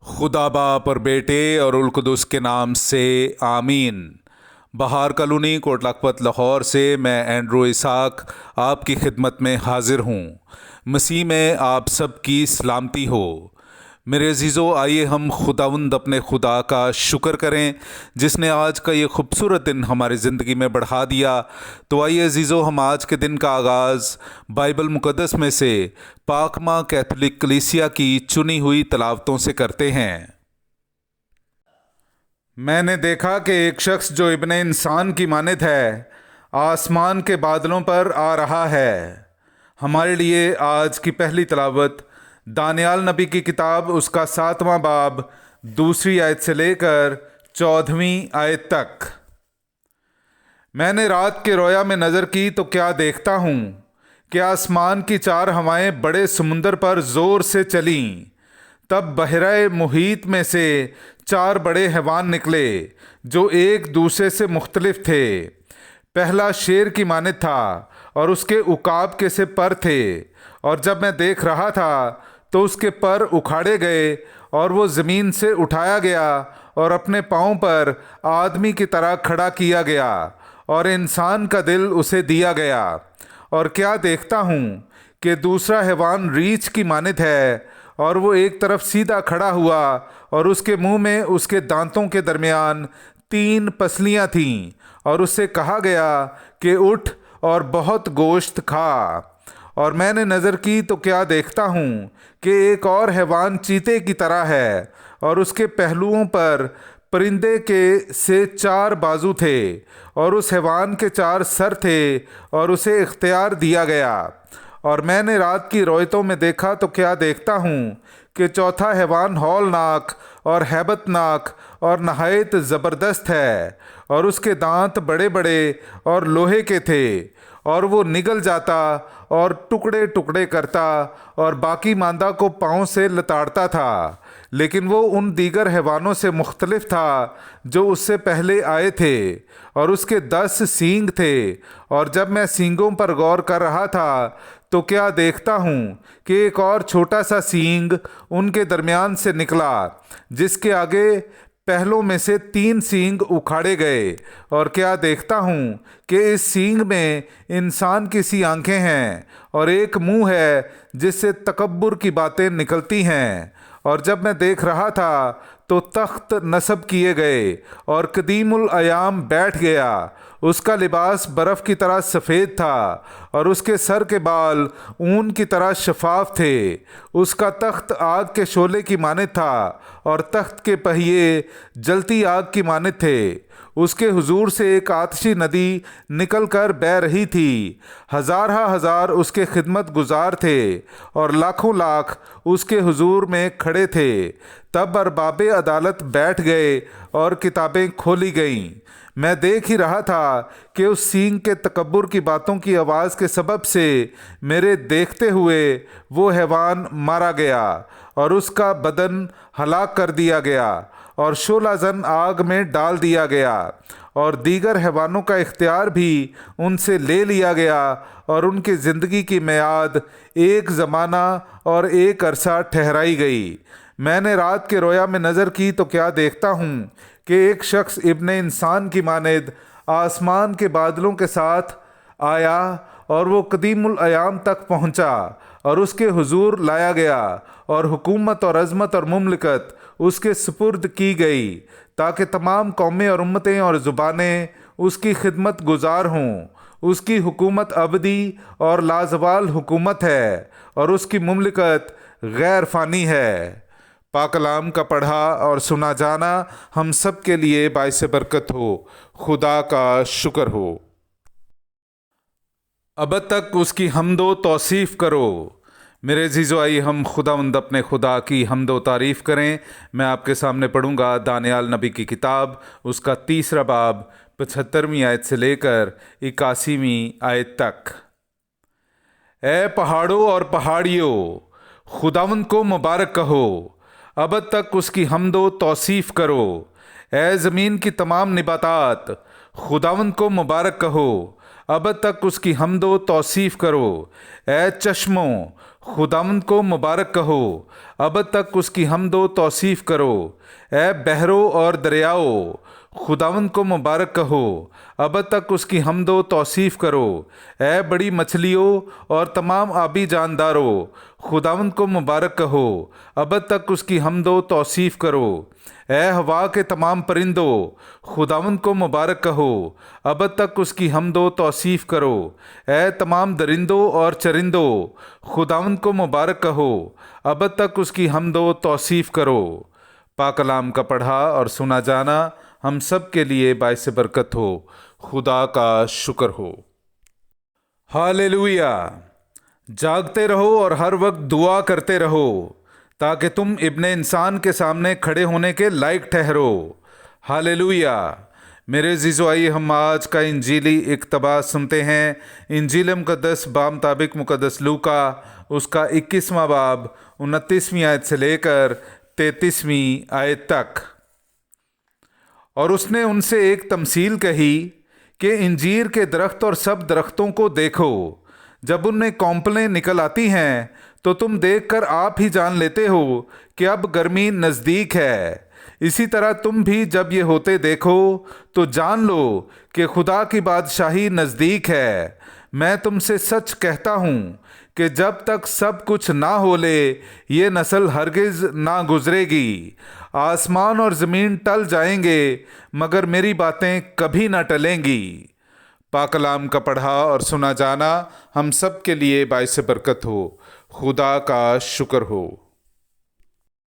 खुदा बाप और बेटे और उल कुदस के नाम से आमीन। बहार कॉलोनी कोट लखपत लाहौर से मैं एंड्रू इसाक आपकी खिदमत में हाजिर हूँ। मसीह में आप सब की सलामती हो। मेरे अजीज़ों, आइए हम खुदावंद अपने खुदा का शुक्र करें जिसने आज का ये खूबसूरत दिन हमारी ज़िंदगी में बढ़ा दिया। तो आइए अजीज़ों, हम आज के दिन का आगाज़ बाइबल मुक़द्दस में से पाकमा कैथोलिक कलीसिया की चुनी हुई तलावतों से करते हैं। मैंने देखा कि एक शख्स जो इब्ने इंसान की मानद है आसमान के बादलों पर आ रहा है। हमारे लिए आज की पहली तलावत दानियाल नबी की किताब उसका 7वां बाब 2 आयत से लेकर 14वीं आयत तक। मैंने रात के रोया में नज़र की तो क्या देखता हूँ कि आसमान की 4 हवाएं बड़े समुंदर पर ज़ोर से चलीं। तब बहरे मुहीत में से 4 बड़े हैवान निकले जो एक दूसरे से मुख्तलिफ थे। पहला शेर की मानद था और उसके उकाब के से पर थे, और जब मैं देख रहा था तो उसके पर उखाड़े गए और वो ज़मीन से उठाया गया और अपने पाँव पर आदमी की तरह खड़ा किया गया और इंसान का दिल उसे दिया गया। और क्या देखता हूँ कि दूसरा हैवान रीछ की मानद है और वो एक तरफ सीधा खड़ा हुआ और उसके मुंह में उसके दांतों के दरमियान 3 पसलियाँ थीं, और उससे कहा गया कि उठ और बहुत गोश्त खा। और मैंने नज़र की तो क्या देखता हूँ कि एक और हैवान चीते की तरह है और उसके पहलुओं पर परिंदे के से 4 बाजू थे और उस हैवान के 4 सर थे और उसे इख्तियार दिया गया। और मैंने रात की रोयतों में देखा तो क्या देखता हूँ कि चौथा हैवान हौलनाक और हैबतनाक और नहायत ज़बरदस्त है, और उसके दांत बड़े बड़े और लोहे के थे, और वो निगल जाता और टुकड़े टुकड़े करता और बाकी मांदा को पाँव से लताड़ता था। लेकिन वो उन दीगर हैवानों से मुख्तलिफ था जो उससे पहले आए थे, और उसके 10 सींग थे। और जब मैं सींगों पर गौर कर रहा था तो क्या देखता हूँ कि एक और छोटा सा सींग उनके दरमियान से निकला, जिसके आगे पहलों में से 3 सींग उखाड़े गए। और क्या देखता हूँ कि इस सींग में इंसान की सी आंखें हैं और एक मुंह है जिससे तकब्बुर की बातें निकलती हैं। और जब मैं देख रहा था तो तख्त नस्ब किए गए और कदीमुल अयाम बैठ गया। उसका लिबास बर्फ़ की तरह सफ़ेद था और उसके सर के बाल ऊन की तरह शफाफ थे। उसका तख्त आग के शोले की मानद था और तख्त के पहिए जलती आग की मानद थे। उसके हुजूर से एक आतशी नदी निकल कर बह रही थी। हजार उसके खिदमत गुजार थे और लाखों लाख उसके हुजूर में खड़े थे। तब अरबाबे अदालत बैठ गए और किताबें खोली गईं। मैं देख ही रहा था कि उस सींग के तकब्बुर की बातों की आवाज़ के सबब से मेरे देखते हुए वो हैवान मारा गया और उसका बदन हलाक कर दिया गया और शोला जन आग में डाल दिया गया, और दीगर हैवानों का इख्तियार भी उनसे ले लिया गया, और उनकी ज़िंदगी की मियाद एक ज़माना और एक अरसा ठहराई गई। मैंने रात के रोया में नज़र की तो क्या देखता हूँ कि एक शख्स इब्ने इंसान की मानद आसमान के बादलों के साथ आया और वो कदीमुल अयाम तक पहुँचा और उसके हुजूर लाया गया, और हुकूमत और अज़मत और मुमलिकत उसके सुपुर्द की गई, ताकि तमाम कौमें और उम्मतें और ज़ुबानें उसकी खिदमत गुजार हों। उसकी हुकूमत अबदी और लाजवाल हुकूमत है और उसकी मुमलिकत गैर फ़ानी है। पाक कलाम का पढ़ा और सुना जाना हम सब के लिए बाइस बरकत हो। खुदा का शुक्र हो। अब तक उसकी हम्दो तौसीफ़ करो। मेरे अज़ीज़ों, आइए हम खुदावंद अपने खुदा की हम्दो तारीफ़ करें। मैं आपके सामने पढ़ूंगा दानियाल नबी की किताब उसका 3 बाब 75वीं आयत से लेकर 81वीं आयत तक। ए पहाड़ों और पहाड़ियों, खुदावंद को मुबारक कहो। अब तक उसकी हम्दो तौसीफ़ करो। ए ज़मीन की तमाम निबातात, खुदावंद को मुबारक कहो। अब तक उसकी हम्दो तौसीफ़ करो। ए चश्मों, खुदावंद को मुबारक कहो। अब तक उसकी हम्दो तौसीफ़ करो। ए बहरों और दरियाओं, खुदावंद को मुबारक कहो, अब तक उसकी हम्दो तौसीफ़ करो। ए बड़ी मछलियों और तमाम आबी जानदारों, खुदावंद को मुबारक कहो, अब तक उसकी हम्दो तौसीफ़ करो। ए हवा के तमाम परिंदों, खुदावंद को मुबारक कहो, अब तक उसकी हम्दो तौसीफ़ करो। ए तमाम दरिंदों और चरिंदों, खुदावंद को मुबारक कहो, अब तक उसकी हम्दो तौसीफ़ करो। पाक कलाम का पढ़ा और सुना जाना हम सब के लिए बाइस बरकत हो। खुदा का शुक्र हो। हालेलुया। जागते रहो और हर वक्त दुआ करते रहो ताकि तुम इब्ने इंसान के सामने खड़े होने के लायक ठहरो। हालेलुया। मेरे अज़ीज़ो, आइए हम आज का इंजीली इक़्तिबास सुनते हैं। इंजील मुक़द्दस बामुताबिक मुक़द्दस लूका उसका 21वां बाब 29वीं आयत से लेकर 33वीं आयत तक। और उसने उनसे एक तमसील कही कि इंजीर के दरख्त और सब दरख्तों को देखो, जब उनमें कौंपलें निकल आती हैं तो तुम देखकर आप ही जान लेते हो कि अब गर्मी नज़दीक है। इसी तरह तुम भी जब ये होते देखो तो जान लो कि खुदा की बादशाही नज़दीक है। मैं तुमसे सच कहता हूँ कि जब तक सब कुछ ना हो ले ये नस्ल हरगिज़ ना गुजरेगी। आसमान और ज़मीन टल जाएंगे मगर मेरी बातें कभी ना टलेंगी। पाक कलाम का पढ़ा और सुना जाना हम सब के लिए बाइस बरकत हो। खुदा का शुक्र हो।